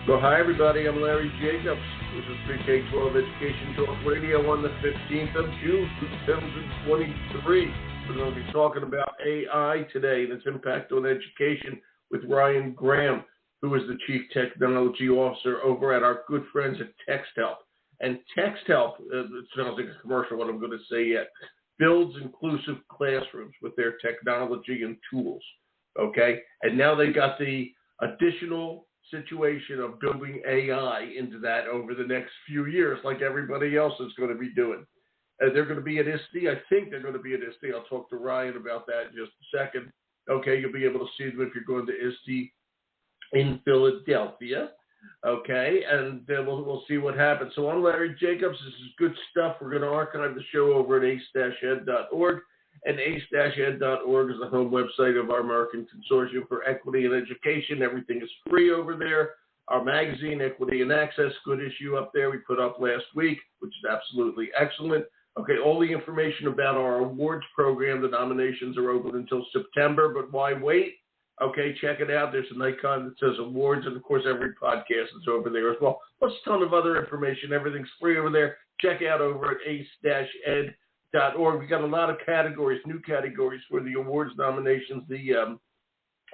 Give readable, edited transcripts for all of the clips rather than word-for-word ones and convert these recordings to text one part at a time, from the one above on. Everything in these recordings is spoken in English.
Well, hi, everybody. I'm Larry Jacobs. This is Pre-K-12 Education Talk Radio on the 15th of June, 2023. We're going to be talking about AI today and its impact on education with Ryan Graham, who is the Chief Technology Officer over at our good friends at Texthelp. And Texthelp, it sounds like a commercial, what I'm going to say yet, builds inclusive classrooms with their technology and tools, okay? And now they got the additional situation of building AI into that over the next few years, like everybody else is going to be doing. They're going to be at ISTE. I think they're going to be at ISTE. I'll talk to Ryan about that in just a second. Okay, you'll be able to see them if you're going to ISTE in Philadelphia. Okay, and then we'll see what happens. So I'm Larry Jacobs. This is good stuff. We're going to archive the show over at ace-ed.org. And ace-ed.org is the home website of our American Consortium for Equity and Education. Everything is free over there. Our magazine, Equity and Access, good issue up there we put up last week, which is absolutely excellent. Okay, all the information about our awards program, the nominations are open until September, but why wait? Okay, check it out. There's an icon that says awards, and of course, every podcast is over there as well. Plus a ton of other information. Everything's free over there. Check out over at ace-ed.org. We got a lot of categories, new categories for the awards nominations, the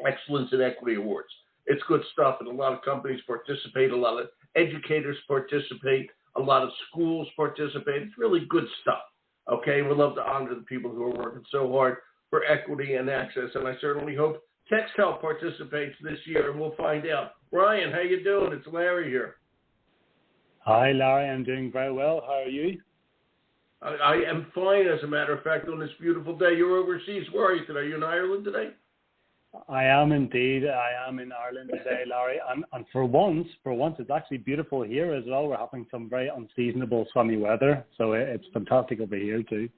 Excellence in Equity Awards. It's good stuff, and a lot of companies participate, a lot of educators participate, a lot of schools participate. It's really good stuff, okay? We love to honor the people who are working so hard for equity and access, and I certainly hope Texthelp participates this year, and we'll find out. Ryan, how you doing? It's Larry here. Hi, Larry. I'm doing very well. How are you? I am fine, as a matter of fact, on this beautiful day. You're overseas. Where are you today? Are you in Ireland today? I am indeed. I am in Ireland today, Larry. And for once, it's actually beautiful here as well. We're having some very unseasonable sunny weather, so it's fantastic over here too.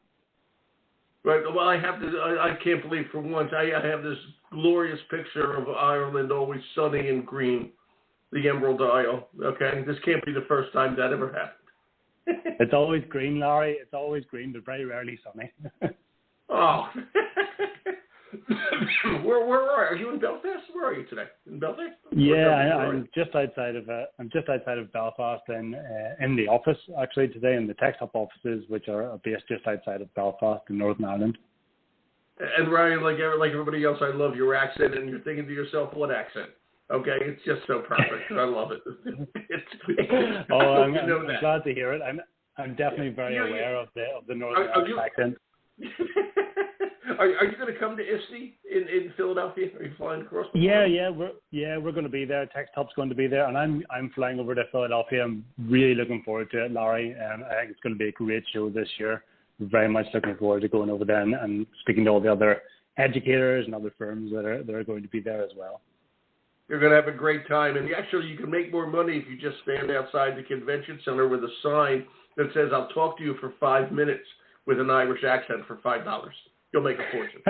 Right. Well, I can't believe for once I have this glorious picture of Ireland, always sunny and green, the Emerald Isle. Okay, this can't be the first time that ever happened. It's always green, Larry. It's always green, but very rarely sunny. Oh. Where are you? In Belfast? Where are you today? In Belfast? Yeah, I'm just outside of Belfast in the office actually today, in the Texthelp offices, which are based just outside of Belfast in Northern Ireland. And Ryan, like everybody else, I love your accent, and you're thinking to yourself, what accent? Okay, it's just so perfect. I love it. I'm glad to hear it. I'm definitely very aware of the Northern Irish accent. Are you going to come to ISTE in Philadelphia? Are you flying across? We're going to be there. Texthelp's going to be there, and I'm flying over to Philadelphia. I'm really looking forward to it, Larry. And I think it's going to be a great show this year. We're very much looking forward to going over there and speaking to all the other educators and other firms that are going to be there as well. You're going to have a great time. And actually, you can make more money if you just stand outside the convention center with a sign that says, I'll talk to you for 5 minutes with an Irish accent for $5. You'll make a fortune.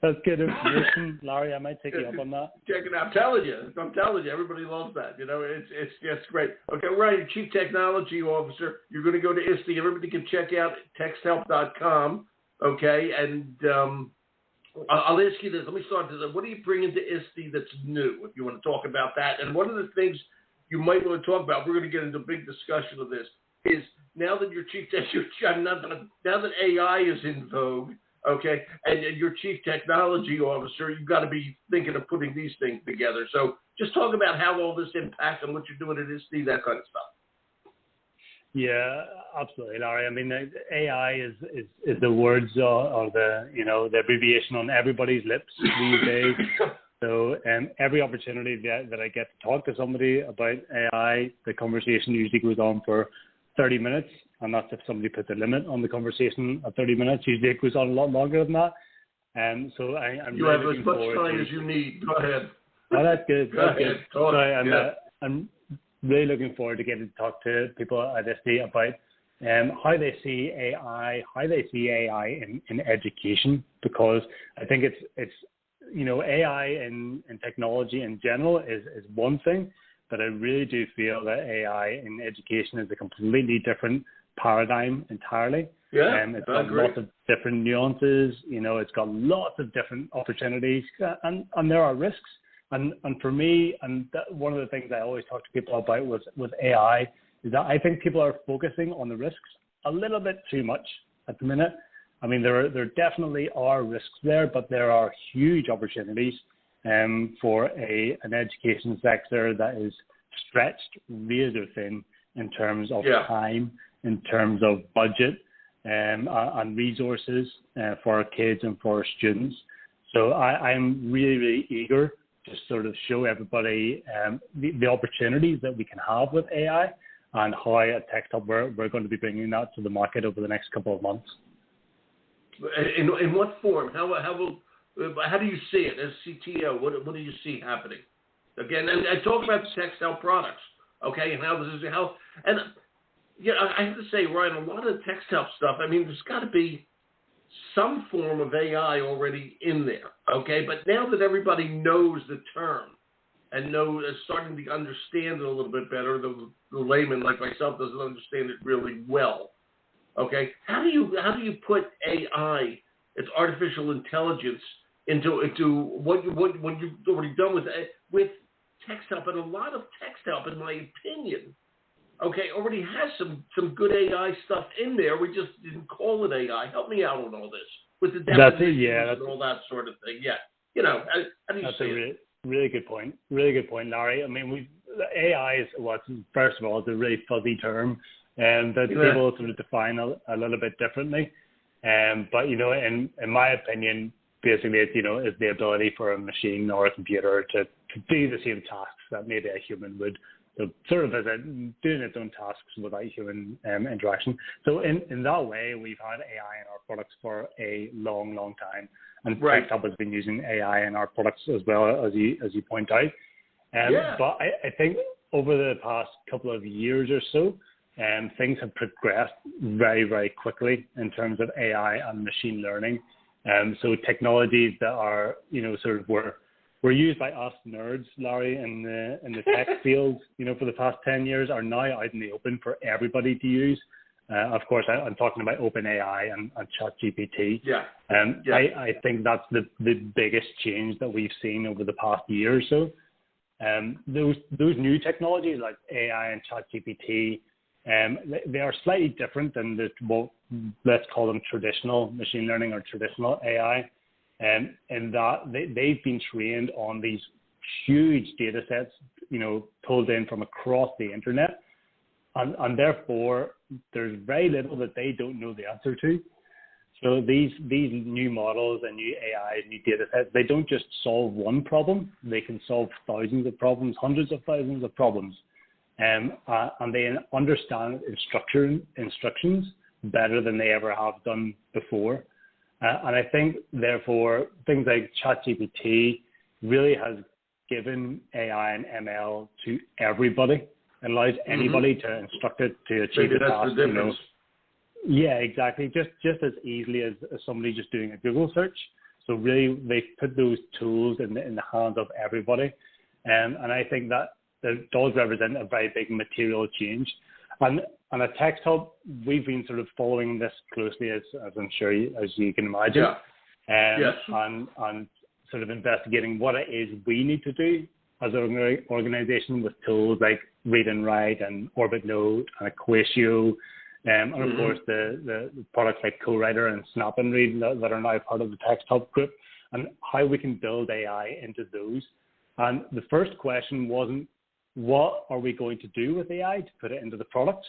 That's good information, Larry. I might take you up on that. Check it out. I'm telling you, everybody loves that. You know, it's just great. Okay, Ryan, Chief Technology Officer. You're going to go to ISTE. Everybody can check out texthelp.com. Okay, and I'll ask you this. Let me start this. What are you bringing to ISTE that's new, if you want to talk about that? And one of the things you might want to talk about, we're going to get into a big discussion of this, is now that you're now that AI is in vogue, okay, and you're Chief Technology Officer, you've got to be thinking of putting these things together. So just talk about how all this impacts and what you're doing at ISTE, that kind of stuff. Yeah, absolutely, Larry. I mean, AI is the words or the abbreviation on everybody's lips these days. So every opportunity that I get to talk to somebody about AI, the conversation usually goes on for 30 minutes, and that's if somebody puts a limit on the conversation at 30 minutes. Usually it goes on a lot longer than that. So I'm you really have as much time as you need. Go ahead. Oh, that's good. That's good. So I'm really looking forward to getting to talk to people at ISTE about how they see AI in education, because I think it's AI in technology in general is one thing, but I really do feel that AI in education is a completely different paradigm entirely. Yeah, it's got lots of different nuances. It's got lots of different opportunities, and there are risks. And for me, one of the things I always talk to people about with AI is that I think people are focusing on the risks a little bit too much at the minute. I mean, there definitely are risks there, but there are huge opportunities for an education sector that is stretched razor thin in terms of time, in terms of budget, and resources for our kids and for our students. So I'm really, really eager to sort of show everybody the opportunities that we can have with AI and how at Texthelp we're going to be bringing that to the market over the next couple of months. In what form? How do you see it as CTO? What do you see happening? Again, and talk about the Texthelp products, okay, and how this is and I have to say, Ryan, a lot of the Texthelp stuff. I mean, there's got to be some form of AI already in there, okay? But now that everybody knows the term and is starting to understand it a little bit better, the layman like myself doesn't understand it really well. Okay, how do you put AI, it's artificial intelligence, into what you've already done with Texthelp? And a lot of Texthelp, in my opinion, okay, already has some good AI stuff in there. We just didn't call it AI. Help me out on all this with the definitions and all that sort of thing. Yeah, how do you see it? Really good point. Really good point, Larry. I mean, AI is first of all, it's a really fuzzy term, and that people sort of define a little bit differently. But in my opinion, basically, it's the ability for a machine or a computer to do the same tasks that maybe a human would. So sort of doing its own tasks without human interaction. So in that way, we've had AI in our products for a long, long time. And Texthelp has been using AI in our products as well, as you point out. But I think over the past couple of years or so, things have progressed very, very quickly in terms of AI and machine learning. So technologies that are, sort of were used by us nerds, Larry, in the tech field, for the past 10 years are now out in the open for everybody to use. Of course, I'm talking about OpenAI and ChatGPT. I think that's the biggest change that we've seen over the past year or so. Those new technologies like AI and ChatGPT, they are slightly different than let's call them traditional machine learning or traditional AI. And that they've been trained on these huge data sets, pulled in from across the internet. And therefore, there's very little that they don't know the answer to. So these new models and new AI, new data sets, they don't just solve one problem. They can solve thousands of problems, hundreds of thousands of problems. And they understand instructions better than they ever have done before. And I think, therefore, things like ChatGPT really has given AI and ML to everybody. It allows anybody to instruct it to achieve a task. Yeah, exactly. Just as easily as somebody just doing a Google search. So really, they put those tools in the hands of everybody. And I think that does represent a very big material change. And at Texthelp, we've been sort of following this closely, as I'm sure as you can imagine, and sort of investigating what it is we need to do as an organization with tools like Read and Write and Orbit Note and Equatio, and of course the products like Co-Writer and Snap and Read that are now part of the Texthelp group, and how we can build AI into those. And the first question wasn't, what are we going to do with AI to put it into the products?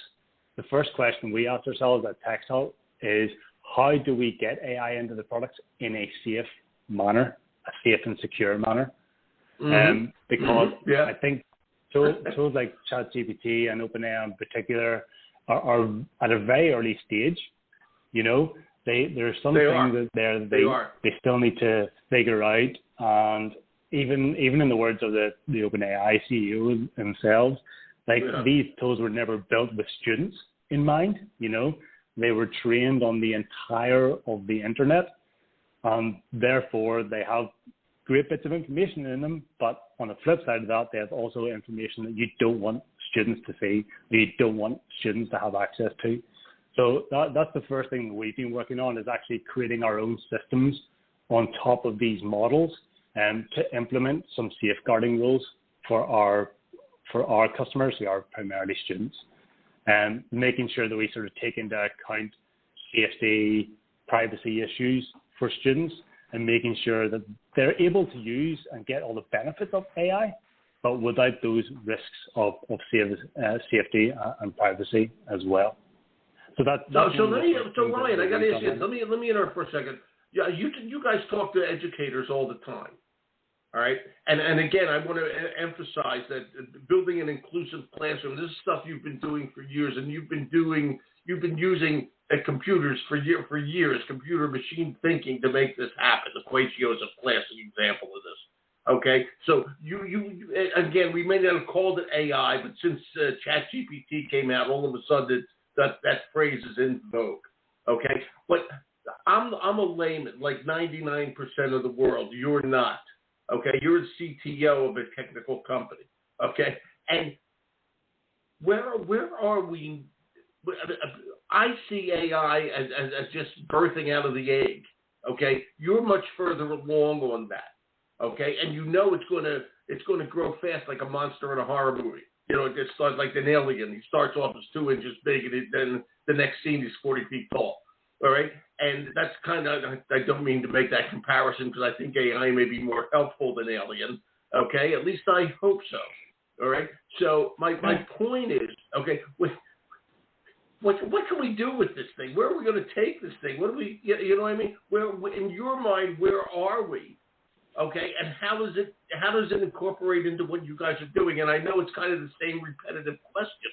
The first question we asked ourselves at Texthelp is, how do we get AI into the products in a safe manner, a safe and secure manner? Because I think tools like ChatGPT and OpenAI in particular are at a very early stage. There are some things that they still need to figure out, and even in the words of the OpenAI CEO themselves, these tools were never built with students in mind. They were trained on the entire of the internet, and therefore they have great bits of information in them. But on the flip side of that, they have also information that you don't want students to see, that you don't want students to have access to. So that's the first thing that we've been working on, is actually creating our own systems on top of these models to implement some safeguarding rules for our customers, who are primarily students, and making sure that we sort of take into account safety, privacy issues for students, and making sure that they're able to use and get all the benefits of AI, but without those risks of safety and privacy as well. So Ryan, I got to ask you. Let me interrupt for a second. Yeah, you guys talk to educators all the time, all right? And again, I want to emphasize that building an inclusive classroom. This is stuff you've been doing for years, and you've been using computers for years, computer machine thinking to make this happen. Equatio is a classic example of this. Okay, so you again, we may not have called it AI, but since ChatGPT came out, all of a sudden that phrase is in vogue. Okay, but I'm a layman, like 99% of the world. You're not. Okay, you're the CTO of a technical company. Okay, and where are we? I see AI as just birthing out of the egg. Okay, you're much further along on that. Okay, and it's gonna grow fast like a monster in a horror movie. You know, it just starts like an alien. He starts off as 2 inches big, and then the next scene he's 40 feet tall. All right, and that's kind of, I don't mean to make that comparison because I think AI may be more helpful than alien. Okay, at least I hope so. All right, so my point is, okay, what can we do with this thing? Where are we going to take this thing? What do we, you know what I mean? Where, in your mind, where are we? Okay, and how does it incorporate into what you guys are doing? And I know it's kind of the same repetitive question.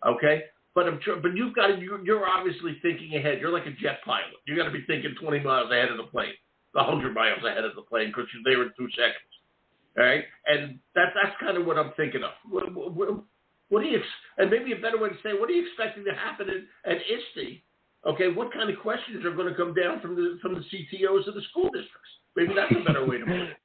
Okay, but you're obviously thinking ahead. You're like a jet pilot. You got to be thinking 20 miles ahead of the plane, 100 miles ahead of the plane, because you're there in 2 seconds. All right, and that's kind of what I'm thinking of. What do you, and maybe a better way to say, what are you expecting to happen at ISTE? Okay, what kind of questions are going to come down from the CTOs of the school districts? Maybe that's a better way to put it.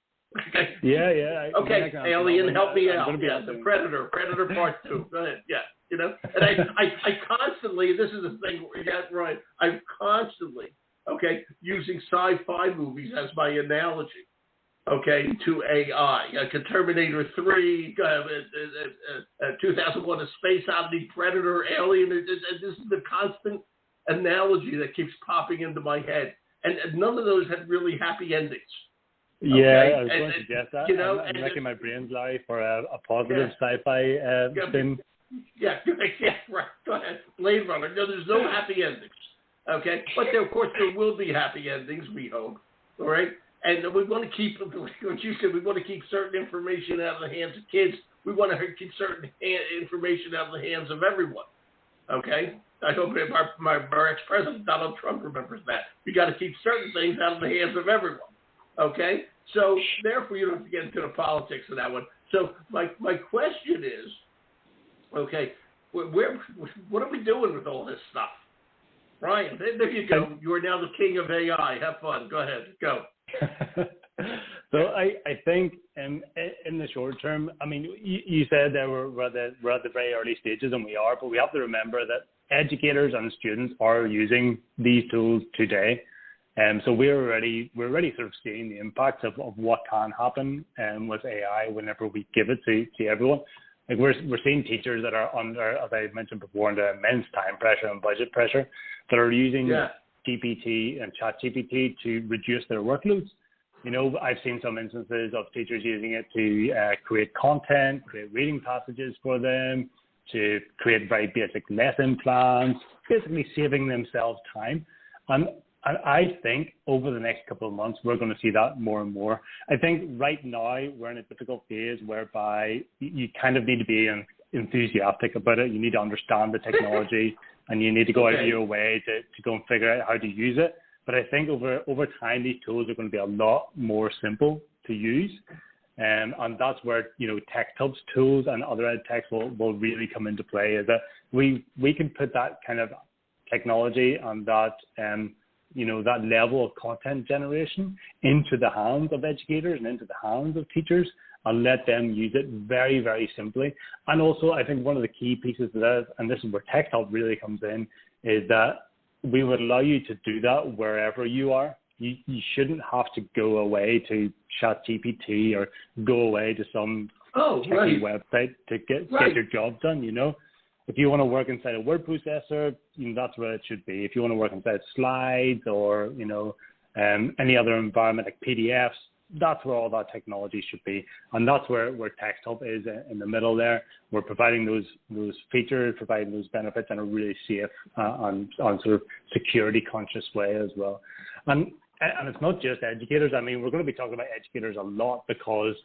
Okay. Yeah. Okay, alien, help me out. Yeah, the Predator Part 2. Go ahead. Yeah, you know, and I constantly, this is the thing, yeah, right, I'm constantly, okay, using sci-fi movies as my analogy, okay, to AI. Terminator 3, 2001: A Space Odyssey, Predator, Alien. This is the constant analogy that keeps popping into my head. And none of those had really happy endings. Okay? Yeah, I was going to suggest that. You know, I'm making my brains lie for a positive sci-fi spin. Yeah, right. Go ahead. Blade Runner. No, there's no happy endings. Okay? But of course, there will be happy endings, we hope. All right? And we want to keep, what you said, we want to keep certain information out of the hands of kids. We want to keep certain information out of the hands of everyone. Okay? I hope our ex-president, Donald Trump, remembers that. We got to keep certain things out of the hands of everyone. Okay? So, therefore, you don't have to get into the politics of that one. So, my question is, okay, what are we doing with all this stuff? Ryan, there you go. You are now the king of AI. Have fun. Go ahead. Go. So I think in the short term, I mean, you said that we're at the very early stages, and we are, but we have to remember that educators and students are using these tools today. So we're already sort of seeing the impact of what can happen with AI whenever we give it to everyone. Like we're seeing teachers that are under, as I mentioned before, under immense time pressure and budget pressure, that are using GPT and ChatGPT to reduce their workloads. You know, I've seen some instances of teachers using it to create content, create reading passages for them, to create very basic lesson plans, basically saving themselves time. And I think over the next couple of months, we're going to see that more and more. I think right now we're in a difficult phase whereby you kind of need to be enthusiastic about it. You need to understand the technology and you need to go out of your way to go and figure out how to use it. But I think over time, these tools are going to be a lot more simple to use. And that's where, you know, Texthelp's tools and other ed techs will really come into play, is that we can put that kind of technology and that, you know, that level of content generation into the hands of educators and into the hands of teachers and let them use it very, very simply. And also, I think one of the key pieces of that, and this is where Texthelp really comes in, is that we would allow you to do that wherever you are. you shouldn't have to go away to ChatGPT or go away to some techie website to get your job done, you know. If you want to work inside a word processor, you know, that's where it should be. If you want to work inside slides or, you know, any other environment like PDFs, that's where all that technology should be. And that's where Texthelp is in the middle there. We're providing those features, providing those benefits in a really safe and sort of security conscious way as well. And it's not just educators. I mean, we're going to be talking about educators a lot because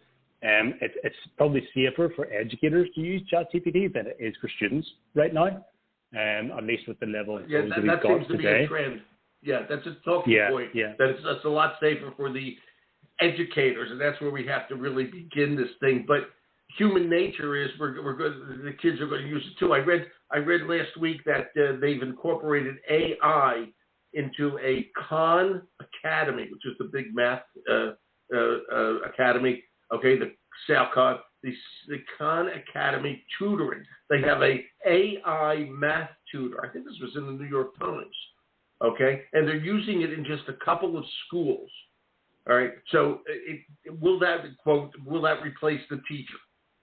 it's probably safer for educators to use ChatGPT than it is for students right now, at least with the level of tools that we've got seems to today. be a trend. Yeah, that's a talking point. Yeah. That it's a lot safer for the educators, and that's where we have to really begin this thing. But human nature is we're good. The kids are going to use it too. I read last week that they've incorporated AI into a Khan Academy, which is the big math academy. Okay, the Khan, the Khan Academy tutoring. They have a AI math tutor. I think this was in the New York Times. Okay, and they're using it in just a couple of schools. All right, so will that replace the teacher?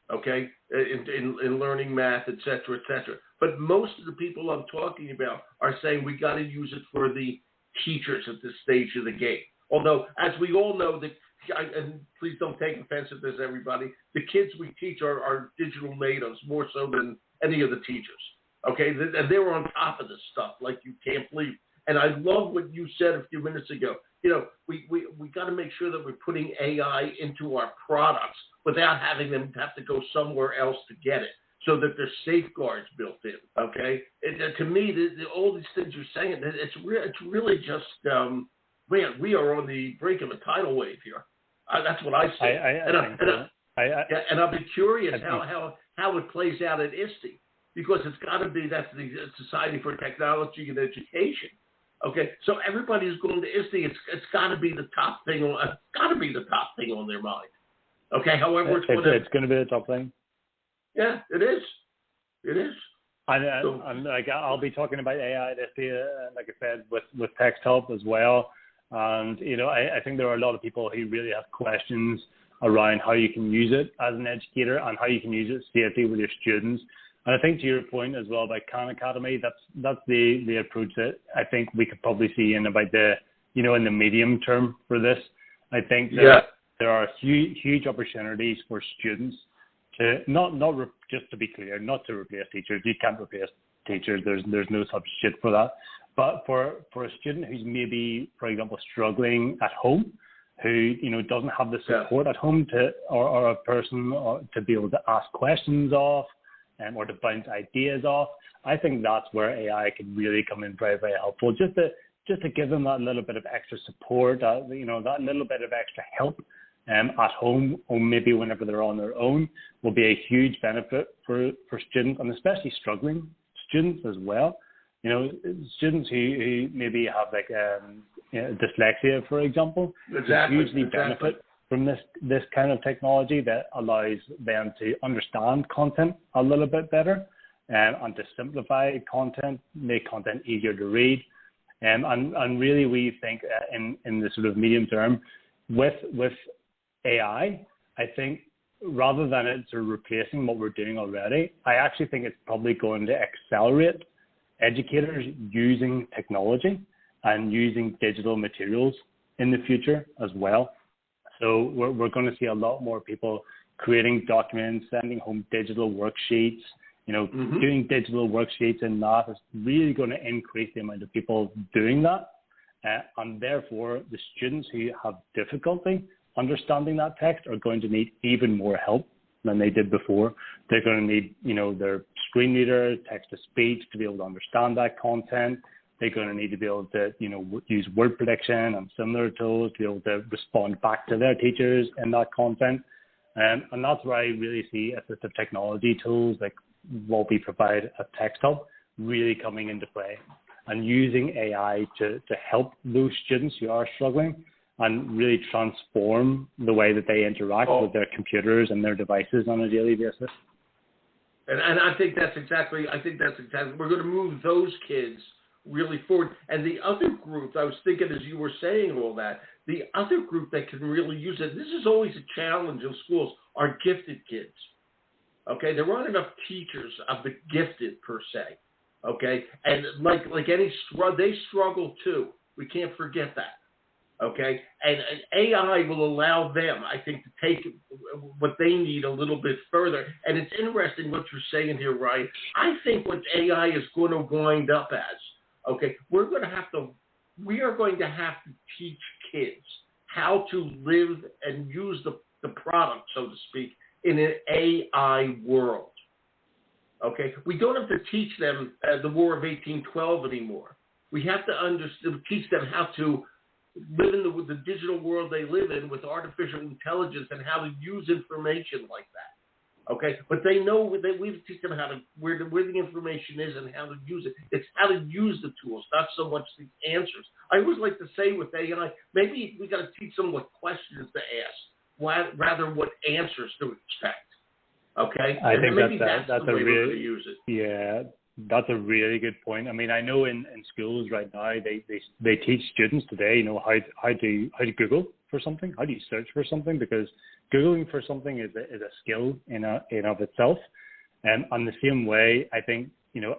Okay, in learning math, et cetera, et cetera. But most of the people I'm talking about are saying we got to use it for the teachers at this stage of the game. Although, as we all know, and please don't take offense at this, everybody, the kids we teach are digital natives more so than any of the teachers. Okay, and they're on top of this stuff like you can't believe. And I love what you said a few minutes ago. You know, we got to make sure that we're putting AI into our products without having them have to go somewhere else to get it, so that there's safeguards built in. Okay, to me, all these things you're saying, it's really just man, we are on the brink of a tidal wave here. That's what I say. And I'll be curious how it plays out at ISTE, because it's got to be that's the Society for Technology and Education. Okay, so everybody who's going to ISTE, it's got to be the top thing on their mind. Okay, however it's going to be the top thing. Yeah, it is. It is. And like I'll be talking about AI at ISTE, like I said, with Texthelp as well. And you know, I think there are a lot of people who really have questions around how you can use it as an educator and how you can use it safely with your students. And I think to your point as well about Khan Academy, that's the approach that I think we could probably see in about in the medium term for this. I think that there are huge opportunities for students to just to be clear, not to replace teachers. You can't replace teachers. There's no substitute for that. But for a student who's maybe, for example, struggling at home, who doesn't have the support at home or a person to be able to ask questions of, or to bounce ideas off, I think that's where AI can really come in very, very helpful. Just to give them that little bit of extra support, that little bit of extra help at home, or maybe whenever they're on their own, will be a huge benefit for students, and especially struggling students as well. You know, students who maybe have like dyslexia, for example, hugely benefit from this kind of technology that allows them to understand content a little bit better, and to simplify content, make content easier to read. And really we think in the sort of medium term with AI, I think rather than it sort of replacing what we're doing already, I actually think it's probably going to accelerate educators using technology and using digital materials in the future as well. So we're going to see a lot more people creating documents, sending home digital worksheets, doing digital worksheets, and that is really going to increase the amount of people doing that. And therefore, the students who have difficulty understanding that text are going to need even more help than they did before. They're going to need, their screen reader, text-to-speech to be able to understand that content. They're going to need to be able to, use word prediction and similar tools to be able to respond back to their teachers in that content. And that's where I really see assistive technology tools like what we provide at Texthelp really coming into play, and using AI to help those students who are struggling and really transform the way that they interact with their computers and their devices on a daily basis. And I think that's exactly, we're going to move those kids really forward. And the other group, I was thinking as you were saying all that, the other group that can really use it, this is always a challenge in schools, are gifted kids. Okay, there aren't enough teachers of the gifted per se. Okay, and like any, they struggle too. We can't forget that. Okay, and AI will allow them, I think, to take what they need a little bit further. And it's interesting what you're saying here, Ryan. I think what AI is going to wind up as, okay, we are going to have to teach kids how to live and use the product, so to speak, in an AI world. Okay, we don't have to teach them the War of 1812 anymore. We have to teach them how to live in the digital world they live in with artificial intelligence and how to use information like that. Okay, but they know we teach them how to where the information is and how to use it. It's how to use the tools, not so much the answers. I always like to say with AI, maybe we got to teach them what questions to ask, rather what answers to expect. Okay, I think maybe that's the way we're going to use it. Yeah, that's a really good point. I mean, I know in schools right now they teach students today, how to Google for something, how do you search for something, because Googling for something is a skill in of itself. And on the same way, I think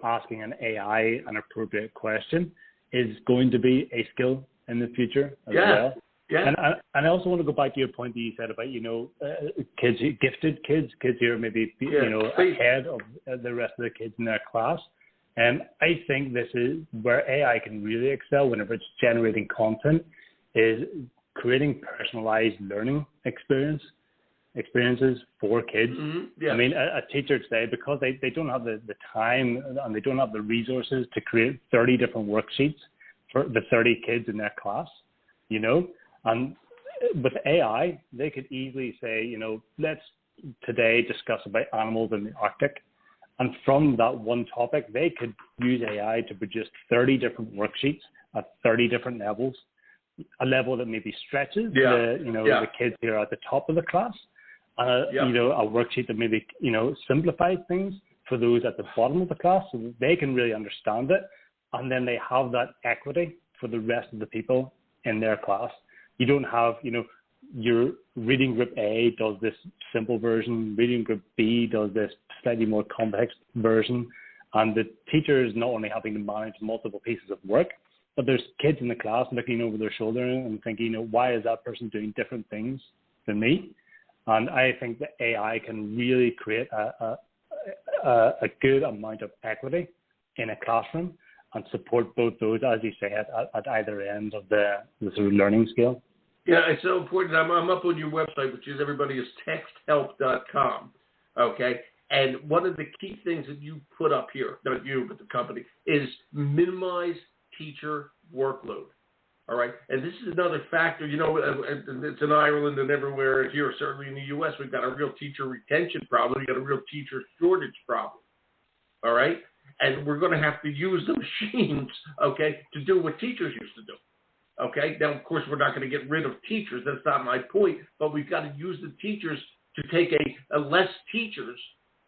asking an AI an appropriate question is going to be a skill in the future as well. Yeah. And I also want to go back to your point that you said about, kids, gifted kids who are maybe, ahead of the rest of the kids in their class. And I think this is where AI can really excel whenever it's generating content, is creating personalized learning experiences for kids. Mm-hmm. Yeah. I mean, a teacher today, because they don't have the time and they don't have the resources to create 30 different worksheets for the 30 kids in their class, And with AI, they could easily say, let's today discuss about animals in the Arctic. And from that one topic, they could use AI to produce 30 different worksheets at 30 different levels, a level that maybe stretches the kids who are at the top of the class, a worksheet that maybe, simplifies things for those at the bottom of the class so that they can really understand it. And then they have that equity for the rest of the people in their class. You don't have, your reading group A does this simple version, reading group B does this slightly more complex version, and the teacher is not only having to manage multiple pieces of work, but there's kids in the class looking over their shoulder and thinking, why is that person doing different things than me? And I think that AI can really create a good amount of equity in a classroom and support both those, as you say, at either end of the sort of learning scale. Yeah, it's so important. I'm up on your website, which is everybody is texthelp.com. Okay, and one of the key things that you put up here, not you, but the company, is minimize teacher workload. All right, and this is another factor. It's in Ireland and everywhere here. Certainly in the U.S., we've got a real teacher retention problem. We've got a real teacher shortage problem. All right. And we're going to have to use the machines, okay, to do what teachers used to do. Okay. Now, of course, we're not going to get rid of teachers. That's not my point. But we've got to use the teachers to take a less teachers,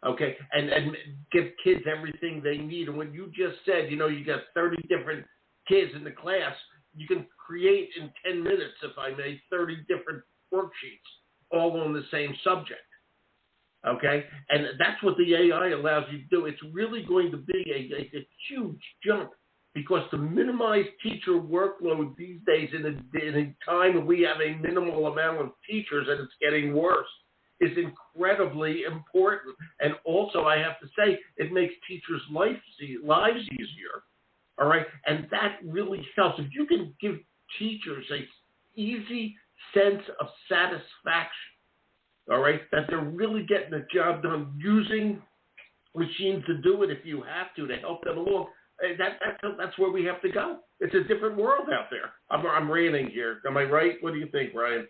okay, and give kids everything they need. And when you just said, you got 30 different kids in the class, you can create in 10 minutes, if I may, 30 different worksheets, all on the same subject. Okay, and that's what the AI allows you to do. It's really going to be a huge jump, because to minimize teacher workload these days in a time when we have a minimal amount of teachers and it's getting worse is incredibly important. And also, I have to say, it makes teachers' lives easier. All right, and that really helps. If you can give teachers a easy sense of satisfaction, all right, that they're really getting the job done using machines to do it if you have to help them along. That's where we have to go. It's a different world out there. I'm ranting here. Am I right? What do you think, Ryan?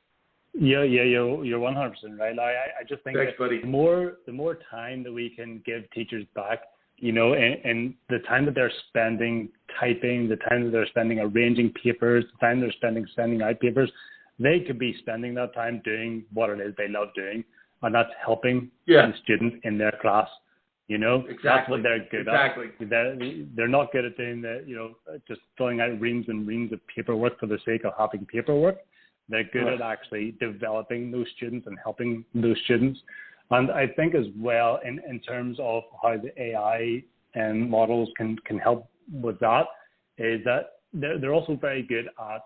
Yeah, you're 100% right. I just think Thanks, buddy. the more time that we can give teachers back, and the time that they're spending typing, the time that they're spending arranging papers, the time they're spending sending out papers, they could be spending that time doing what it is they love doing, and that's helping the students in their class. Exactly. That's what they're good exactly. at. They're not good at doing just filling out reams and reams of paperwork for the sake of having paperwork. They're good at actually developing those students and helping those students. And I think as well, in terms of how the AI models can help with that, is that they're also very good at,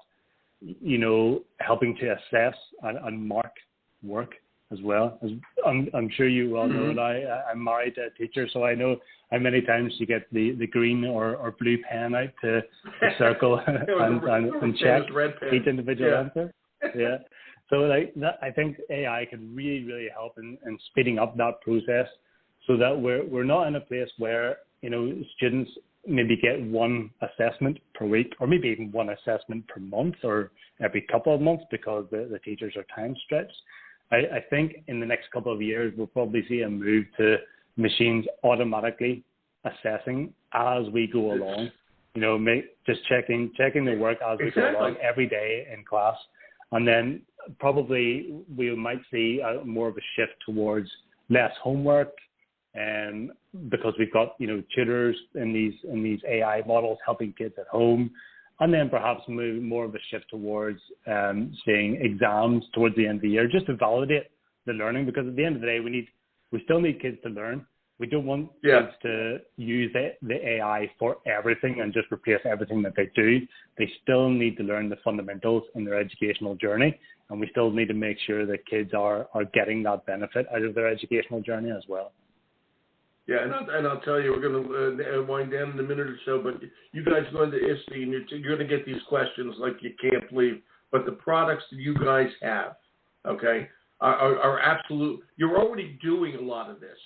helping to assess and mark work as well. As I'm sure you well know that I'm married to a teacher, so I know how many times you get the green or blue pen out to circle and check each individual answer. Yeah. So I think AI can really, really help in speeding up that process, so that we're not in a place where students maybe get one assessment per week, or maybe even one assessment per month or every couple of months, because the teachers are time stretched. I think in the next couple of years, we'll probably see a move to machines automatically assessing as we go along, just checking the work as we go along every day in class. And then probably we might see more of a shift towards less homework, because we've got tutors in these AI models helping kids at home, and then perhaps move more of a shift towards seeing exams towards the end of the year, just to validate the learning. Because at the end of the day, we still need kids to learn. We don't want kids to use the AI for everything and just replace everything that they do. They still need to learn the fundamentals in their educational journey, and we still need to make sure that kids are getting that benefit out of their educational journey as well. Yeah, and I'll tell you, we're going to wind down in a minute or so, but you guys are going to ISTE, and you're going to get these questions like you can't believe. But the products that you guys have, okay, are absolute. You're already doing a lot of this,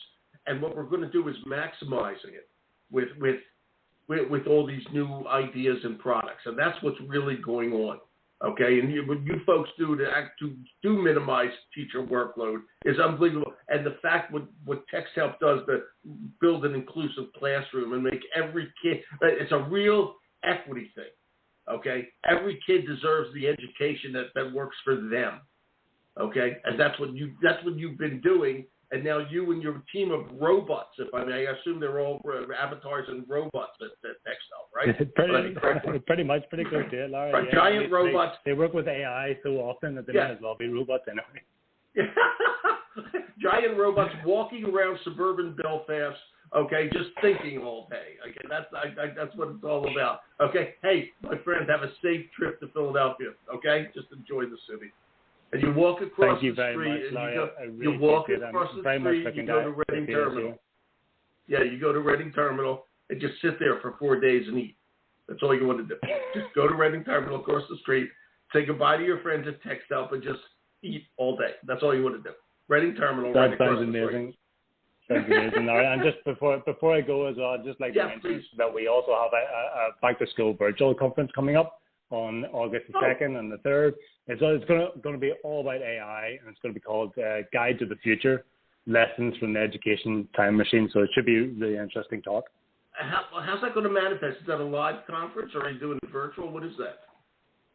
and what we're going to do is maximizing it with all these new ideas and products, and that's what's really going on. Okay, and what you folks do to minimize teacher workload is unbelievable. And the fact what Texthelp does to build an inclusive classroom and make every kid, it's a real equity thing. Okay, every kid deserves the education that works for them. Okay, and that's what you've been doing. And now you and your team of robots, if I may, I assume they're all avatars and robots at Texthelp, right? Pretty much, pretty close to it, Larry. Right. Yeah, giant robots. They work with AI so often that they might as well be robots anyway. Giant robots walking around suburban Belfast, okay, just thinking all day. Okay, that's what it's all about. Okay, hey, my friend, have a safe trip to Philadelphia. Okay, just enjoy the city. And you walk across the street, you walk across the street, you go to Reading Terminal. Yeah, you go to Reading Terminal and just sit there for 4 days and eat. That's all you want to do. Just go to Reading Terminal across the street, say goodbye to your friends at Texthelp, and just eat all day. That's all you want to do. Reading Terminal. That sounds amazing. Sounds amazing. All right. And just before I go as well, I'd just like to mention that we also have a back to school virtual conference coming up on August the 2nd and the 3rd. It's going to be all about AI, and it's going to be called Guide to the Future, Lessons from the Education Time Machine. So it should be a really interesting talk. How's that going to manifest? Is that a live conference, or are you doing it virtual? What is that?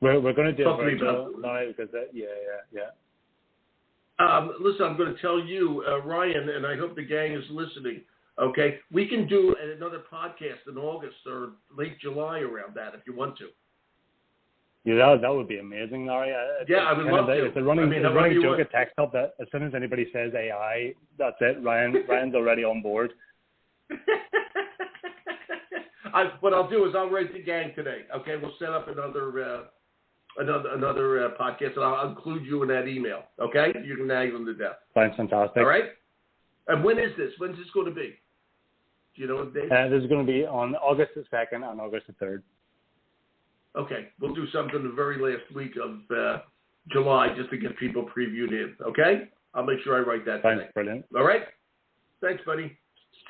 We're going to do it virtual live because listen, I'm going to tell you, Ryan, and I hope the gang is listening. Okay, we can do another podcast in August or late July around that if you want to. Yeah, that would be amazing, Larry. I would love to. It's a running joke at Texthelp that as soon as anybody says AI, that's it. Ryan's already on board. What I'll do is I'll raise the gang today. Okay, we'll set up another podcast, and I'll include you in that email. Okay, you can nag them to death. Sounds fantastic. All right. And when is this? When's this going to be? Do you know what date? This is going to be on August the 2nd and August the 3rd. Okay, we'll do something the very last week of July just to get people previewed in. Okay, I'll make sure I write that today. Brilliant. All right. Thanks, buddy.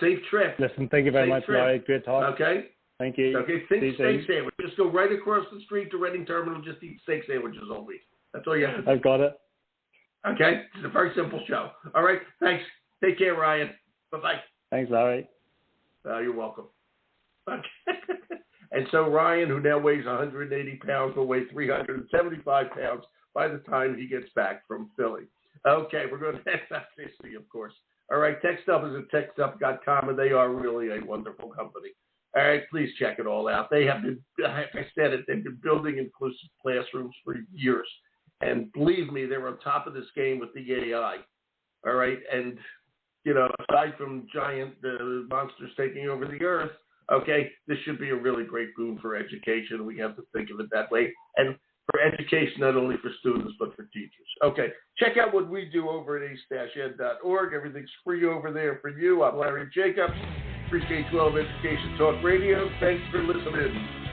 Safe trip. Listen, thank you very much, Larry. Good talk. Okay. Thank you. Okay, think steak sandwich. Just go right across the street to Reading Terminal. Just eat steak sandwiches all week. That's all you have to do. I've got it. Okay, it's a very simple show. All right, thanks. Take care, Ryan. Bye-bye. Thanks, Larry. You're welcome. Okay. And so Ryan, who now weighs 180 pounds, will weigh 375 pounds by the time he gets back from Philly. Okay, we're going to have that, of course. All right, Texthelp is at texthelp.com, and they are really a wonderful company. All right, please check it all out. They have been, I said it, they've been building inclusive classrooms for years. And believe me, they're on top of this game with the AI. All right, and, you know, aside from giant monsters taking over the earth, okay, this should be a really great boon for education. We have to think of it that way. And for education, not only for students, but for teachers. Okay, check out what we do over at ace-ed.org. Everything's free over there for you. I'm Larry Jacobs, Pre-K-12 Education Talk Radio. Thanks for listening.